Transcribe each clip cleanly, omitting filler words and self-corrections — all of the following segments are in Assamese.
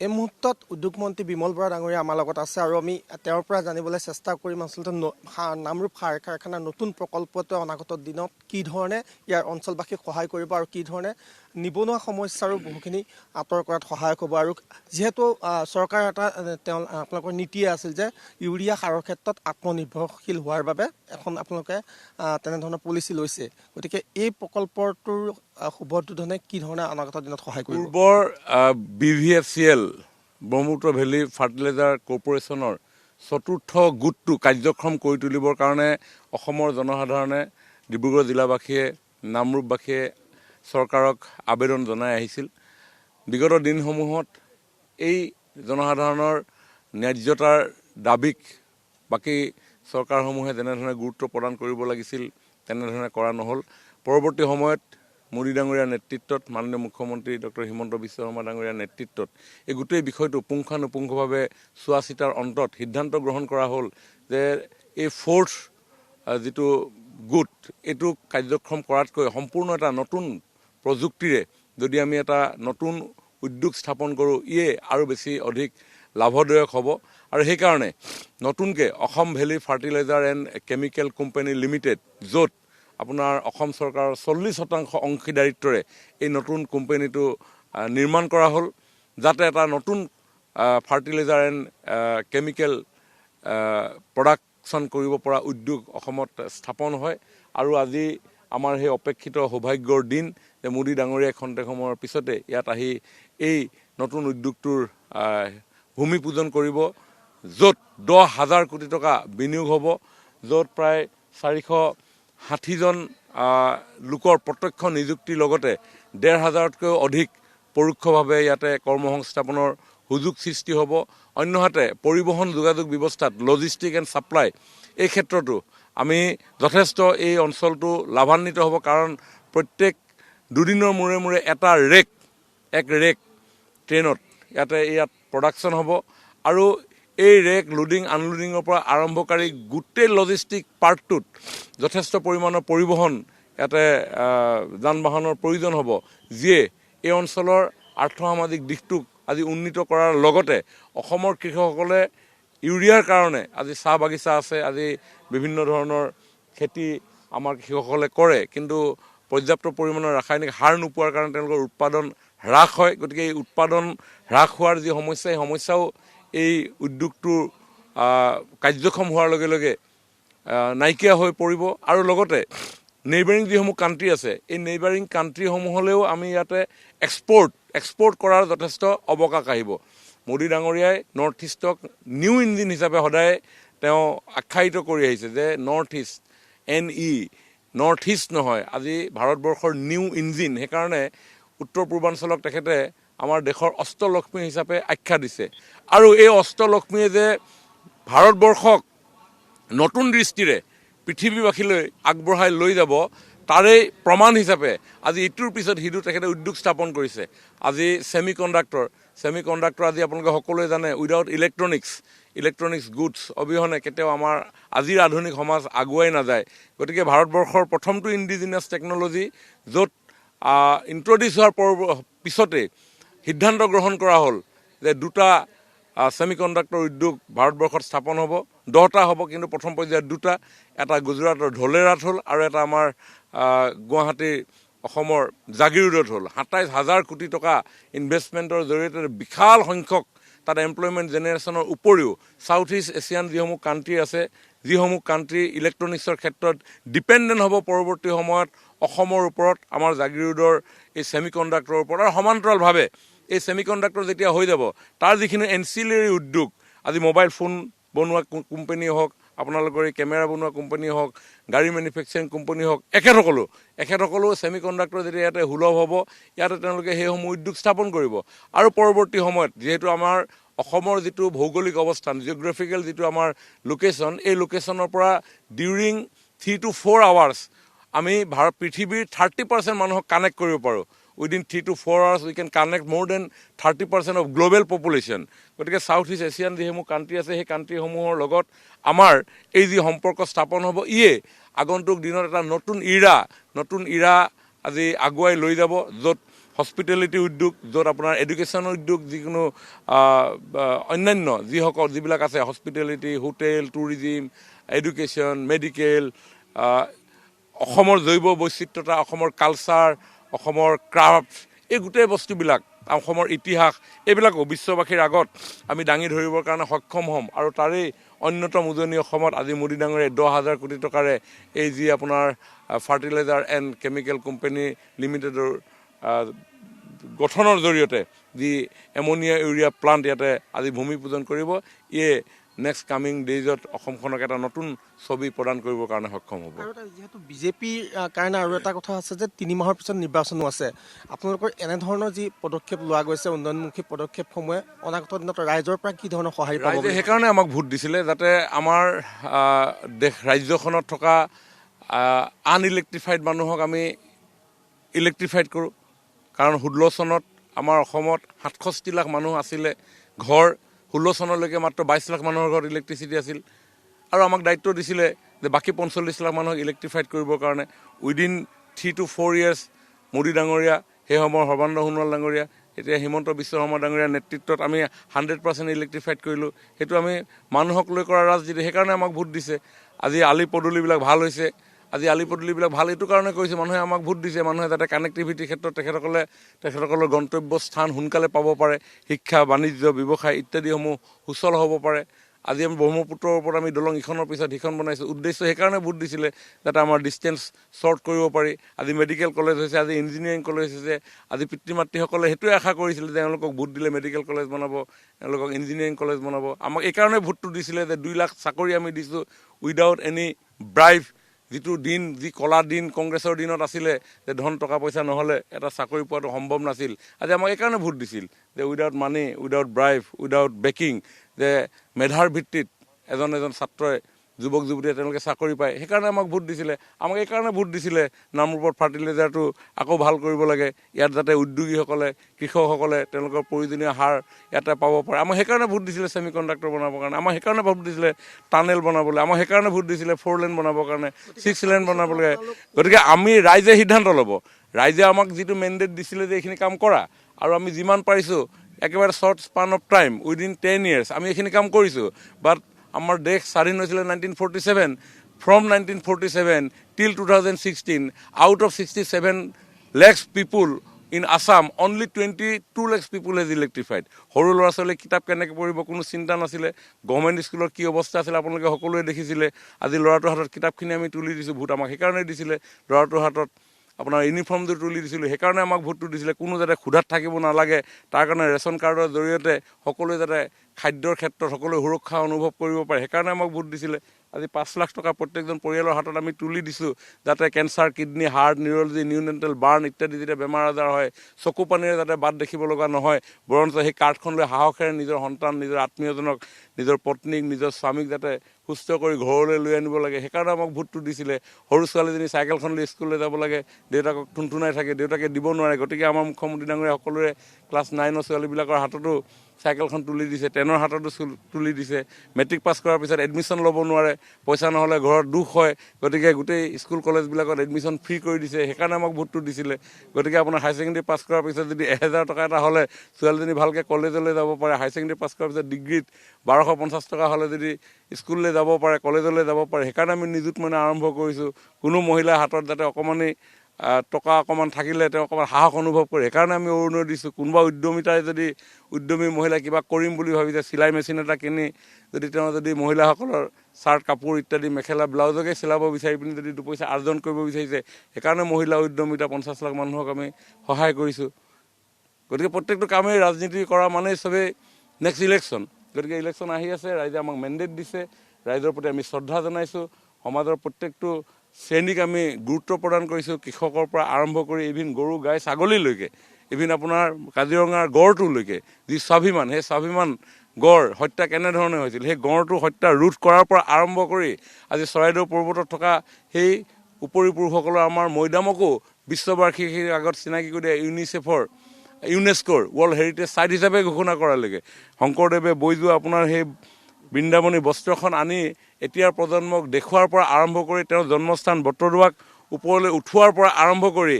এই মুহূৰ্তত উদ্যোগ মন্ত্ৰী বিমল বৰা ডাঙৰীয়া আমাৰ লগত আছে আৰু আমি তেওঁৰ পৰা জানিবলৈ চেষ্টা কৰিম আচলতে নামৰূপ সাৰ কাৰখানাৰ নতুন প্ৰকল্পটোৱে অনাগত দিনত কি ধৰণে ইয়াৰ অঞ্চলবাসীক সহায় কৰিব আৰু কি ধৰণে নিবনুৱা সমস্যাৰো বহুখিনি আঁতৰ কৰাত সহায়ক হ'ব। আৰু যিহেতু চৰকাৰৰ এটা আপোনালোকৰ নীতিয়ে আছিল যে ইউৰিয়া সাৰৰ ক্ষেত্ৰত আত্মনিৰ্ভৰশীল হোৱাৰ বাবে এখন আপোনালোকে তেনেধৰণৰ পলিচি লৈছে, গতিকে এই প্ৰকল্পটোৰ শুভ উদ্বোধনে কি ধৰণে অনাগত দিনত সহায় কৰিব? পূৰ্বৰ BVFCL ব্ৰহ্মপুত্ৰ ভেলী ফাৰ্টিলাইজাৰ কৰ্পৰেশ্যনৰ চতুৰ্থ গোটটো কাৰ্যক্ষম কৰি তুলিবৰ কাৰণে অসমৰ জনসাধাৰণে ডিব্ৰুগড় জিলাবাসীয়ে নামৰূপবাসীয়ে চৰকাৰক আবেদন জনাই আহিছিল। বিগত দিনসমূহত এই জনসাধাৰণৰ ন্যায্যতাৰ দাবীক বাকী চৰকাৰসমূহে যেনেধৰণে গুৰুত্ব প্ৰদান কৰিব লাগিছিল তেনেধৰণে কৰা নহ'ল। পৰৱৰ্তী সময়ত মোদী ডাঙৰীয়াৰ নেতৃত্বত মাননীয় মুখ্যমন্ত্ৰী ডক্টৰ হিমন্ত বিশ্ব শৰ্মা ডাঙৰীয়াৰ নেতৃত্বত এই গোটেই বিষয়টো পুংখানুপুংখভাৱে চোৱা চিতাৰ অন্তত সিদ্ধান্ত গ্ৰহণ কৰা হ'ল যে এই ফ'ৰ্থ যিটো গোট এইটো কাৰ্যক্ষম কৰাতকৈ সম্পূৰ্ণ এটা নতুন প্ৰযুক্তিৰে যদি আমি এটা নতুন উদ্যোগ স্থাপন কৰোঁ ইয়ে আৰু বেছি অধিক লাভদায়ক হ'ব। আৰু সেইকাৰণে নতুনকৈ Assam valley fertiliser and chemical company limited, য'ত আপোনাৰ অসম চৰকাৰৰ 40% অংশীদাৰিত্বৰে এই নতুন কোম্পানীটো নিৰ্মাণ কৰা হ'ল, যাতে এটা নতুন ফাৰ্টিলাইজাৰ এণ্ড কেমিকেল প্ৰডাকশ্যন কৰিব পৰা উদ্যোগ অসমত স্থাপন হয়। আৰু আজি আমাৰ সেই অপেক্ষিত সৌভাগ্যৰ দিন যে মোদী ডাঙৰীয়াই খন্তেক সময়ৰ পিছতে ইয়াত আহি এই নতুন উদ্যোগটোৰ ভূমি পূজন কৰিব, য'ত 10,000 কোটি টকা বিনিয়োগ হ'ব, য'ত প্ৰায় 460জন লোকৰ প্ৰত্যক্ষ নিযুক্তিৰ লগতে 1,500তকৈও অধিক পৰোক্ষভাৱে ইয়াতে কৰ্মসংস্থাপনৰ সুযোগ সৃষ্টি হ'ব। অন্যহাতে পৰিবহণ যোগাযোগ ব্যৱস্থাত লজিষ্টিক এণ্ড ছাপ্লাই এই ক্ষেত্ৰতো আমি যথেষ্ট এই অঞ্চলটো লাভান্বিত হ'ব, কাৰণ প্ৰত্যেক দুদিনৰ মূৰে মূৰে এক ৰেক ট্ৰেইনত ইয়াত প্ৰডাকশ্যন হ'ব। আৰু এই ৰেক লোডিং আনলোডিঙৰ পৰা আৰম্ভকাৰী গোটেই লজিষ্টিক পাৰ্টটোত যথেষ্ট পৰিমাণৰ পৰিবহণ ইয়াতে যান বাহনৰ প্ৰয়োজন হ'ব, যিয়ে এই অঞ্চলৰ আৰ্থসামাজিক দিশটোক আজি উন্নীত কৰাৰ লগতে অসমৰ কৃষকসকলে ইউৰিয়াৰ কাৰণে আজি চাহ বাগিচা আছে, আজি বিভিন্ন ধৰণৰ খেতি আমাৰ কৃষকসকলে কৰে, কিন্তু পৰ্যাপ্ত পৰিমাণৰ ৰাসায়নিক সাৰ নোপোৱাৰ কাৰণে তেওঁলোকৰ উৎপাদন হ্ৰাস হয়। গতিকে এই উৎপাদন হ্ৰাস হোৱাৰ যি সমস্যা, এই সমস্যাও এই উদ্যোগটোৰ কাৰ্যক্ষম হোৱাৰ লগে লগে নাইকিয়া হৈ পৰিব। আৰু লগতে নেইবাৰিং যিসমূহ কাণ্ট্ৰি আছে, এই নেইবাৰিং কাণ্ট্ৰিসমূহলৈও আমি ইয়াতে এক্সপৰ্ট কৰাৰ যথেষ্ট অৱকাশ আহিব। মোদী ডাঙৰীয়াই নৰ্থ ইষ্টক নিউ ইঞ্জিন হিচাপে সদায় তেওঁ আখ্যায়িত কৰি আহিছে যে নৰ্থ ইষ্ট নহয়, আজি ভাৰতবৰ্ষৰ নিউ ইঞ্জিন। সেইকাৰণে উত্তৰ পূৰ্বাঞ্চলক তেখেতে আমাৰ দেশৰ অষ্টলক্ষ্মী হিচাপে আখ্যা দিছে। আৰু এই অষ্টলক্ষ্মীয়ে যে ভাৰতবৰ্ষক নতুন দৃষ্টিৰে পৃথিৱীবাসীলৈ আগবঢ়াই লৈ যাব, তাৰেই প্ৰমাণ হিচাপে আজি ইটোৰ পিছত সিটো তেখেতে উদ্যোগ স্থাপন কৰিছে। আজি ছেমি কণ্ডাক্টৰ আজি আপোনালোকে সকলোৱে জানে, উইদাউট ইলেক্ট্ৰনিক্স গুডছ অবিহনে কেতিয়াও আমাৰ আজিৰ আধুনিক সমাজ আগুৱাই নাযায়। গতিকে ভাৰতবৰ্ষৰ প্ৰথমটো ইণ্ডিজিনাছ টেকন'লজি, য'ত ইণ্ট্ৰডিউচ হোৱাৰ পিছতে সিদ্ধান্ত গ্ৰহণ কৰা হ'ল যে 2টা ছেমি কণ্ডাক্টৰ উদ্যোগ ভাৰতবৰ্ষত স্থাপন হ'ব, 10টা হ'ব, কিন্তু প্ৰথম পৰ্যায়ত 2টা, এটা গুজৰাটৰ ধলেৰাত হ'ল আৰু এটা আমাৰ গুৱাহাটীৰ অসমৰ জাগিৰোডত হ'ল। 27,000 কোটি টকা ইনভেষ্টমেণ্টৰ জৰিয়তে বিশাল সংখ্যক তাত এমপ্লয়মেণ্ট জেনেৰেশ্যনৰ উপৰিও ছাউথ ইষ্ট এছিয়ান যিসমূহ কাণ্ট্ৰি আছে, যিসমূহ কাণ্ট্ৰি ইলেক্ট্ৰনিক্সৰ ক্ষেত্ৰত ডিপেণ্ডেণ্ট হ'ব পৰৱৰ্তী সময়ত অসমৰ ওপৰত, আমাৰ জাগিৰোডৰ এই ছেমি কণ্ডাক্টৰৰ ওপৰত। আৰু সমান্তৰালভাৱে এই ছেমি কণ্ডাক্টৰ যেতিয়া হৈ যাব, তাৰ যিখিনি এনচিলাৰী উদ্যোগ, আজি মোবাইল ফোন বনোৱা কোম্পানী হওক, আপোনালোকৰ এই কেমেৰা বনোৱা কোম্পানী হওক, গাড়ী মেনুফেকচাৰিং কোম্পানী হওক, এখেতসকলো ছেমি কণ্ডাক্টৰ যেতিয়া ইয়াতে সুলভ হ'ব, ইয়াতে তেওঁলোকে সেইসমূহ উদ্যোগ স্থাপন কৰিব। আৰু পৰৱৰ্তী সময়ত যিহেতু আমাৰ অসমৰ যিটো ভৌগোলিক অৱস্থান, জিঅ'গ্ৰাফিকেল যিটো আমাৰ লোকেশ্যন, এই লোকেশ্যনৰ পৰা ডিউৰিং 3 to 4 hours আমি পৃথিৱীৰ 30% মানুহক কানেক্ট কৰিব পাৰোঁ। Within 3 to 4 hours we can connect more than 30% of global population. গতিকে ছাউথ ইষ্ট এছিয়ান যিসমূহ কাণ্ট্ৰি আছে, সেই কাণ্ট্ৰিসমূহৰ লগত আমাৰ এই যি সম্পৰ্ক স্থাপন হ'ব, ইয়ে আগন্তুক দিনত এটা নতুন ইৰা আজি আগুৱাই লৈ যাব, য'ত হস্পিটেলিটি উদ্যোগ, য'ত আপোনাৰ এডুকেশ্যন উদ্যোগ, যিকোনো অন্যান্য যিবিলাক আছে, hospitality, hotel, tourism, education, medical, অসমৰ জৈৱ বৈচিত্ৰতা, অসমৰ কালচাৰ, অসমৰ ক্ৰাফ্ট, এই গোটেই বস্তুবিলাক, অসমৰ ইতিহাস, এইবিলাক বিশ্ববাসীৰ আগত আমি দাঙি ধৰিবৰ কাৰণে সক্ষম হ'ম। আৰু তাৰেই অন্যতম উজনি অসমত আজি মোদী ডাঙৰীয়াই 10,000 কোটি টকাৰে এই যি আপোনাৰ ফাৰ্টিলাইজাৰ এণ্ড কেমিকেল কোম্পানী লিমিটেডৰ গঠনৰ জৰিয়তে যি এমনিয়া ইউৰিয়া প্লাণ্ট ইয়াতে আজি ভূমি পূজন কৰিব, ইয়ে নেক্সট কামিং ডেইজত অসমখনক এটা নতুন ছবি প্ৰদান কৰিবৰ কাৰণে সক্ষম হ'ব। আৰু যিহেতু বিজেপিৰ কাৰণে আৰু এটা কথা আছে যে 3 মাহৰ পিছত নিৰ্বাচনো আছে, আপোনালোকৰ এনেধৰণৰ যি পদক্ষেপ লোৱা গৈছে, উন্নয়নমুখী পদক্ষেপসমূহে অনাগত দিনত ৰাইজৰ পৰা কি ধৰণৰ সহায় পাব? ৰাইজে সেইকাৰণে আমাক ভোট দিছিলে, যাতে আমাৰ ৰাজ্যখনত থকা আনইলেক্ট্ৰিফাইড মানুহক আমি ইলেক্ট্ৰিফাইড কৰোঁ। কাৰণ 16 চনত আমাৰ অসমত 67 লাখ মানুহ আছিলে ঘৰ, 16 চনলৈকে মাত্ৰ 22 লাখ মানুহৰ ঘৰত ইলেক্ট্ৰিচিটি আছিল। আৰু আমাক দায়িত্ব দিছিলে যে বাকী 45 লাখ মানুহক ইলেক্ট্ৰিফাইড কৰিবৰ কাৰণে। উইদিন 3 to 4 years মোদী ডাঙৰীয়া, সেই সময়ৰ সৰ্বানন্দ সোণোৱাল ডাঙৰীয়া, এতিয়া হিমন্ত বিশ্ব শৰ্মা ডাঙৰীয়াৰ নেতৃত্বত আমি 100% ইলেক্ট্ৰিফাইড কৰিলোঁ। সেইটো আমি মানুহক লৈ কৰা ৰাজনীতি, সেইকাৰণে আমাক ভোট দিছে। আজি আলি পদূলিবিলাক ভাল হৈছে। আজি আলি পদূলিবিলাক ভাল এইটো কাৰণে কৰিছে, মানুহে আমাক ভোট দিছে। মানুহে যাতে কানেক্টিভিটিৰ ক্ষেত্ৰত তেখেতসকলৰ গন্তব্যস্থান সোনকালে পাব পাৰে, শিক্ষা, বাণিজ্য, ব্যৱসায় ইত্যাদিসমূহ সুচল হ'ব পাৰে। আজি আমি ব্ৰহ্মপুত্ৰৰ ওপৰত আমি দলং ইখনৰ পিছত সিখন বনাইছোঁ। উদ্দেশ্য সেইকাৰণে ভোট দিছিলে, যাতে আমাৰ ডিষ্টেঞ্চ শ্বৰ্ট কৰিব পাৰি। আজি মেডিকেল কলেজ হৈছে, আজি ইঞ্জিনিয়াৰিং কলেজ হৈছে। আজি পিতৃ মাতৃসকলে সেইটোৱে আশা কৰিছিলে যে এওঁলোকক ভোট দিলে মেডিকেল কলেজ বনাব, এওঁলোকক ইঞ্জিনিয়াৰিং কলেজ বনাব। আমাক এইকাৰণে ভোটটো দিছিলে যে 2 লাখ চাকৰি আমি দিছোঁ উইদাউট এনি ব্ৰাইভ। যি কলা দিন কংগ্ৰেছৰ দিনত আছিলে, যে ধন টকা পইচা নহ'লে এটা চাকৰি পোৱাটো সম্ভৱ নাছিল। আজি আমাক এইকাৰণে ভোট দিছিল যে without money, without bribe, without backing, যে মেধাৰ ভিত্তিত এজন ছাত্ৰই, যুৱক যুৱতীয়ে তেওঁলোকে চাকৰি পায়। সেইকাৰণে আমাক ভোট দিছিলে। আমাক এইকাৰণে ভোট দিছিলে নামৰূপত ফাৰ্টিলাইজাৰটো আকৌ ভাল কৰিব লাগে, ইয়াত যাতে উদ্যোগীসকলে, কৃষকসকলে তেওঁলোকৰ প্ৰয়োজনীয় সাৰ ইয়াতে পাব পাৰে। আমাক সেইকাৰণে ভোট দিছিলে ছেমি কণ্ডাক্টৰ বনাবৰ কাৰণে। আমাক সেইকাৰণে ভোট দিছিলে টানেল বনাবলৈ। আমাক সেইকাৰণে ভোট দিছিলে 4 লেন বনাবৰ কাৰণে, 6 লেন বনাবলৈ। গতিকে আমি ৰাইজে সিদ্ধান্ত ল'ব। ৰাইজে আমাক যিটো মেণ্ডেট দিছিলে যে এইখিনি কাম কৰা, আৰু আমি যিমান পাৰিছোঁ একেবাৰে short span of time, within 10 years আমি এইখিনি কাম কৰিছোঁ। বাট আমাৰ দেশ স্বাধীন হৈছিলে 1947। From 1947 till 2016, out of 67 lakhs people in Assam, only 22 lakhs people has electrified. সৰু ল'ৰা ছোৱালীয়ে কিতাপ কেনেকৈ পঢ়িব কোনো চিন্তা নাছিলে। গভৰ্ণমেণ্ট স্কুলৰ কি অৱস্থা আছিলে আপোনালোকে সকলোৱে দেখিছিলে। আজি ল'ৰাটোৰ হাতত কিতাপখিনি আমি তুলি দিছোঁ। ভোট আমাক সেইকাৰণে দিছিলে। ল'ৰাটোৰ হাতত আপোনাৰ ইউনিফৰ্মটো তুলি দিছিলোঁ, সেইকাৰণে আমাক ভোটটো দিছিলে। কোনো যাতে ক্ষুধাত থাকিব নালাগে, তাৰ কাৰণে ৰেচন কাৰ্ডৰ জৰিয়তে সকলোৱে যাতে খাদ্যৰ ক্ষেত্ৰত সকলোৱে সুৰক্ষা অনুভৱ কৰিব পাৰে, সেইকাৰণে আমাক ভোট দিছিলে। আজি 5 লাখ টকা প্ৰত্যেকজন পৰিয়ালৰ হাতত আমি তুলি দিছোঁ, যাতে কেঞ্চাৰ, কিডনী, হাৰ্ট, নিউৰলজি, নিউনেণ্টেল বাৰ্ণ ইত্যাদি যেতিয়া বেমাৰ আজাৰ হয়, চকু পানীৰে যাতে বাট দেখিব লগা নহয়, বৰঞ্চ সেই কাৰ্ডখন লৈ সাহসেৰে নিজৰ সন্তান, নিজৰ আত্মীয়জনক, নিজৰ পত্নীক, নিজৰ স্বামীক যাতে সুস্থ কৰি ঘৰলৈ লৈ আনিব লাগে, সেইকাৰণে আমাক ভোটটো দিছিলে। সৰু ছোৱালীজনী চাইকেলখন লৈ স্কুললৈ যাব লাগে, দেউতাকক টুনটুনাই থাকে, দেউতাকে দিব নোৱাৰে। গতিকে আমাৰ মুখ্যমন্ত্ৰী ডাঙৰীয়া সকলোৰে ক্লাছ 9ৰ ছোৱালীবিলাকৰ হাততো চাইকেলখন তুলি দিছে, 10ৰ হাততো তুলি দিছে। মেট্ৰিক পাছ কৰাৰ পিছত এডমিশ্যন ল'ব নোৱাৰে, পইচা নহ'লে ঘৰত দুখ হয়। গতিকে গোটেই স্কুল কলেজবিলাকত এডমিশ্যন ফ্ৰী কৰি দিছে, সেইকাৰণে আমাক ভোটটো দিছিলে। গতিকে আপোনাৰ হায়াৰ ছেকেণ্ডেৰী পাছ কৰাৰ পিছত যদি 1000 টকা এটা হ'লে ছোৱালীজনী ভালকৈ কলেজলৈ যাব পাৰে। হায়াৰ ছেকেণ্ডেৰী পাছ কৰাৰ পিছত ডিগ্ৰীত 1250 টকা হ'লে যদি স্কুললৈ যাব পাৰে, কলেজলৈ যাব পাৰে। সেইকাৰণে আমি নিযুত মইনা আৰম্ভ কৰিছোঁ। কোনো মহিলাৰ হাতত যাতে অকণমানেই টকা অকণমান থাকিলে তেওঁ অকণমান সাহস অনুভৱ কৰে, সেইকাৰণে আমি অৰুণোদয় দিছোঁ। কোনোবা উদ্যমী মহিলাই কিবা কৰিম বুলি ভাবিছে, চিলাই মেচিন এটা কিনি যদি মহিলাসকলৰ চাৰ্ট, কাপোৰ ইত্যাদি মেখেলা ব্লাউজকে চিলাব বিচাৰি পিনি যদি 2 পইচা আৰ্জন কৰিব বিচাৰিছে, সেইকাৰণে মহিলা উদ্যমিতা 50 লাখ মানুহক আমি সহায় কৰিছোঁ। গতিকে প্ৰত্যেকটো কামেই ৰাজনীতি কৰা মানেই চবেই নেক্সট ইলেকশ্যন। গতিকে ইলেকশ্যন আহি আছে, ৰাইজে আমাক মেণ্ডেট দিছে, ৰাইজৰ প্ৰতি আমি শ্ৰদ্ধা জনাইছোঁ। সমাজৰ প্ৰত্যেকটো শ্ৰেণীক আমি গুৰুত্ব প্ৰদান কৰিছোঁ, কৃষকৰ পৰা আৰম্ভ কৰি ইভিন গৰু, গাই, ছাগলীলৈকে, ইভিন আপোনাৰ কাজিৰঙাৰ গড়টোলৈকে যি স্বাভিমান, সেই স্বাভিমান গড় হত্যা কেনেধৰণে হৈছিল, সেই গড়টো হত্যা ৰোধ কৰাৰ পৰা আৰম্ভ কৰি আজি চৰাইদেউ পৰ্বতত থকা সেই উপৰি পুৰুষসকলৰ আমাৰ মৈদামকো বিশ্ববাসীৰ আগত চিনাকি কৰি দিয়া ইউনেস্কোৰ ৱৰ্ল্ড হেৰিটেজ ছাইট হিচাপে ঘোষণা কৰালৈকে, শংকৰদেৱে বৈ যোৱা আপোনাৰ সেই বৃন্দাবনী বস্ত্ৰখন আনি এতিয়াৰ প্ৰজন্মক দেখুওৱাৰ পৰা আৰম্ভ কৰি তেওঁৰ জন্মস্থান বটদ্ৰৱাক ওপৰলৈ উঠোৱাৰ পৰা আৰম্ভ কৰি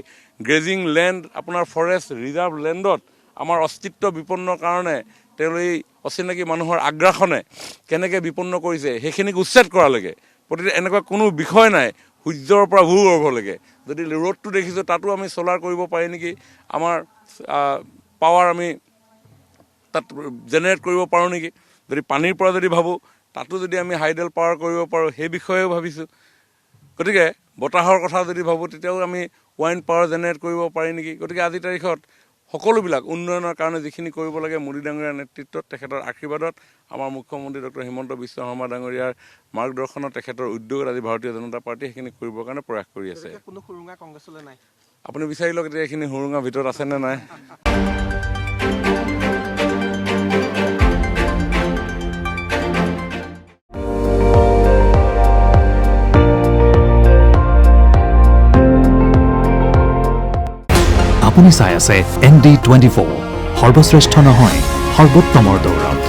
গ্ৰেজিং লেণ্ড, আপোনাৰ ফৰেষ্ট ৰিজাৰ্ভ লেণ্ডত আমাৰ অস্তিত্ব বিপন্নৰ কাৰণে তেওঁ এই অচিনাকি মানুহৰ আগ্ৰাসনে কেনেকৈ বিপন্ন কৰিছে সেইখিনিক উচ্ছেদ কৰালৈকে প্ৰতিটো এনেকুৱা কোনো বিষয় নাই সূৰ্যৰ পৰা ভূগৰ্ভলৈকে। যদি ৰ'দটো দেখিছোঁ তাতো আমি চ'লাৰ কৰিব পাৰি নেকি, আমাৰ পাৱাৰ আমি তাত জেনেৰেট কৰিব পাৰোঁ নেকি, যদি পানীৰ পৰা যদি ভাবোঁ তাতো যদি আমি হাইডেল পাৱাৰ কৰিব পাৰোঁ সেই বিষয়েও ভাবিছোঁ। গতিকে বতাহৰ কথা যদি ভাবোঁ তেতিয়াও আমি ৱাইণ্ড পাৱাৰ জেনেৰেট কৰিব পাৰি নেকি। গতিকে আজিৰ তাৰিখত সকলোবিলাক উন্নয়নৰ কাৰণে যিখিনি কৰিব লাগে মোদী ডাঙৰীয়াৰ নেতৃত্বত, তেখেতৰ আশীৰ্বাদত, আমাৰ মুখ্যমন্ত্ৰী ডক্টৰ হিমন্ত বিশ্ব শৰ্মা ডাঙৰীয়াৰ মাৰ্গদৰ্শনত, তেখেতৰ উদ্যোগত আজি ভাৰতীয় জনতা পাৰ্টীয়ে সেইখিনি কৰিবৰ কাৰণে প্ৰয়াস কৰি আছে। কোনো সুৰুঙা কংগ্ৰেছলৈ নাই? আপুনি বিচাৰি লওক এতিয়া এইখিনি সুৰুঙাৰ ভিতৰত আছেনে নাই। আপুনি চাই আছে ND24, সৰ্বশ্ৰেষ্ঠ নহয় সৰ্বোত্তমৰ দৌৰত।